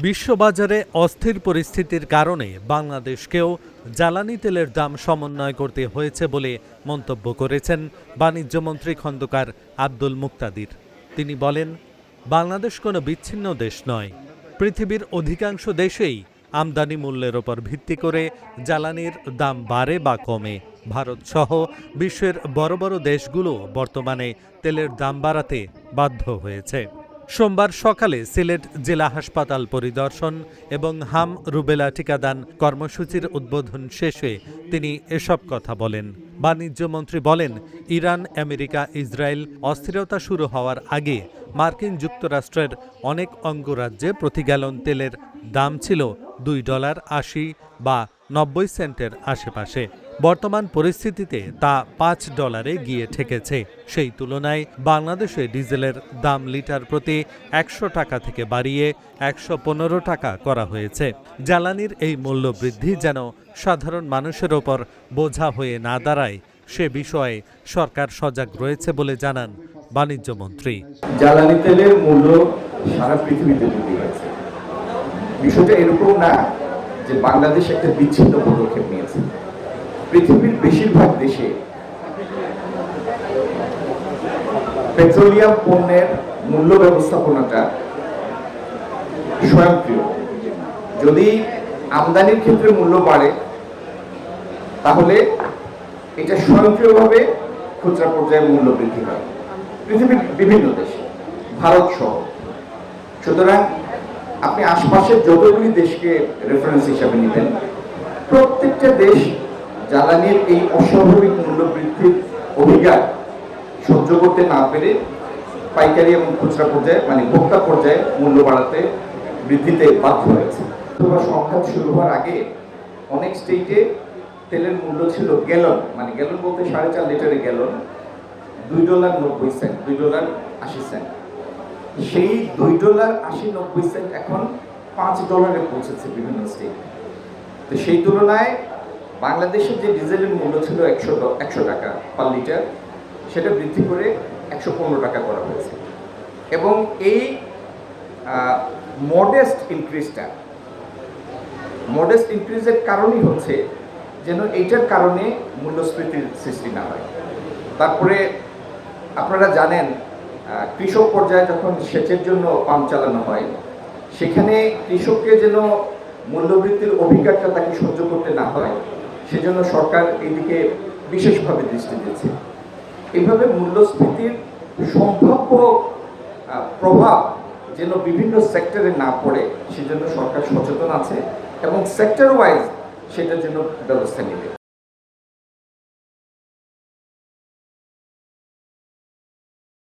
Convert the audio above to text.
বিশ্ববাজারে অস্থির পরিস্থিতির কারণে বাংলাদেশকেও জ্বালানি তেলের দাম সমন্বয় করতে হয়েছে বলে মন্তব্য করেছেন বাণিজ্যমন্ত্রী খন্দকার আব্দুল মুক্তাদির। তিনি বলেন, বাংলাদেশ কোনো বিচ্ছিন্ন দেশ নয়। পৃথিবীর অধিকাংশ দেশেই আমদানি মূল্যের ওপর ভিত্তি করে জ্বালানির দাম বাড়ে বা কমে। ভারত সহ বিশ্বের বড় বড় দেশগুলো বর্তমানে তেলের দাম বাড়াতে বাধ্য হয়েছে। সোমবার সকালে সিলেট জেলা হাসপাতাল পরিদর্শন এবং হাম রুবেলা টিকাদান কর্মসূচির উদ্বোধন শেষে তিনি এসব কথা বলেন। বাণিজ্যমন্ত্রী বলেন, ইরান, আমেরিকা, ইসরায়েল অস্থিরতা শুরু হওয়ার আগে মার্কিন যুক্তরাষ্ট্রের অনেক অঙ্গরাজ্যে প্রতি গ্যালন তেলের দাম ছিল $2.80 বা 90 সেন্টের আশেপাশে। বর্তমান পরিস্থিতিতে তা $5 গিয়ে ঠেকেছে। সেই তুলনায় বাংলাদেশে ডিজেলের দাম লিটার প্রতি 100 টাকা থেকে বাড়িয়ে 115 টাকা করা হয়েছে। জ্বালানির এই মূল্য বৃদ্ধি যেন সাধারণ মানুষের ওপর বোঝা হয়ে না দাঁড়ায়, সে বিষয়ে সরকার সজাগ রয়েছে বলে জানান বাণিজ্যমন্ত্রী। জ্বালানি তেলের মূল্য সারা পৃথিবীতে বৃদ্ধি হয়েছে। বিষয়টা এরকম না যে বাংলাদেশ একটা বিচ্ছিন্ন পদক্ষেপ নিয়েছে। পৃথিবীর বেশিরভাগ দেশে পেট্রোলিয়াম পণ্যের মূল্য ব্যবস্থাপনাটা স্বয়ংক্রিয়। যদি আমদানির ক্ষেত্রে মূল্য বাড়ে তাহলে এটা স্বয়ংক্রিয়ভাবে খুচরা পর্যায়ে মূল্য বৃদ্ধি হয় পৃথিবীর বিভিন্ন দেশে, ভারত সহ। সুতরাং আপনি আশপাশের যতগুলি দেশকে রেফারেন্স হিসাবে নেবেন, প্রত্যেকটা দেশ জ্বালানির এই অস্বাভাবিক মূল্য বৃদ্ধির অভিজ্ঞতা সহ্য করতে না পেরে পাইকারি এবং খুচরা পর্যায়ে মানে ভোক্তা পর্যায়ে মূল্য বাড়াতে বৃদ্ধিতে বাধ্য হয়েছে। সংঘাত শুরু হওয়ার আগে অনেক স্টেটে তেলের মূল্য ছিল গ্যালন, মানে গ্যালন বলতে 4.5 লিটারের গ্যালন $2.90, $2.80। সেই $2.80-90 এখন $5 পৌঁছেছে বিভিন্ন স্টেট। তো সেই তুলনায় বাংলাদেশের যে ডিজেলের মূল্য ছিল 100 টাকা পার লিটার, সেটা বৃদ্ধি করে 115 টাকা করা হয়েছে। এবং এই মডেস্ট ইনক্রিজের কারণই হচ্ছে যেন এইটার কারণে মূল্যস্ফীতির সৃষ্টি না হয়। তারপরে আপনারা জানেন, কৃষক পর্যায়ে যখন সেচের জন্য পাম্প চালানো হয়, সেখানে কৃষককে যেন মূল্যবৃদ্ধির অভিজ্ঞতা তাকে সহ্য করতে না হয়, সেজন্য সরকার এইদিকে বিশেষভাবে দৃষ্টি দিয়েছে। এইভাবে মূল্যস্ফীতির সম্ভাব্য প্রভাব যেন বিভিন্ন সেক্টরে না পড়ে, সেজন্য সরকার সচেতন আছে এবং সেক্টর ওয়াইজ সেটার জন্য ব্যবস্থা নেবে।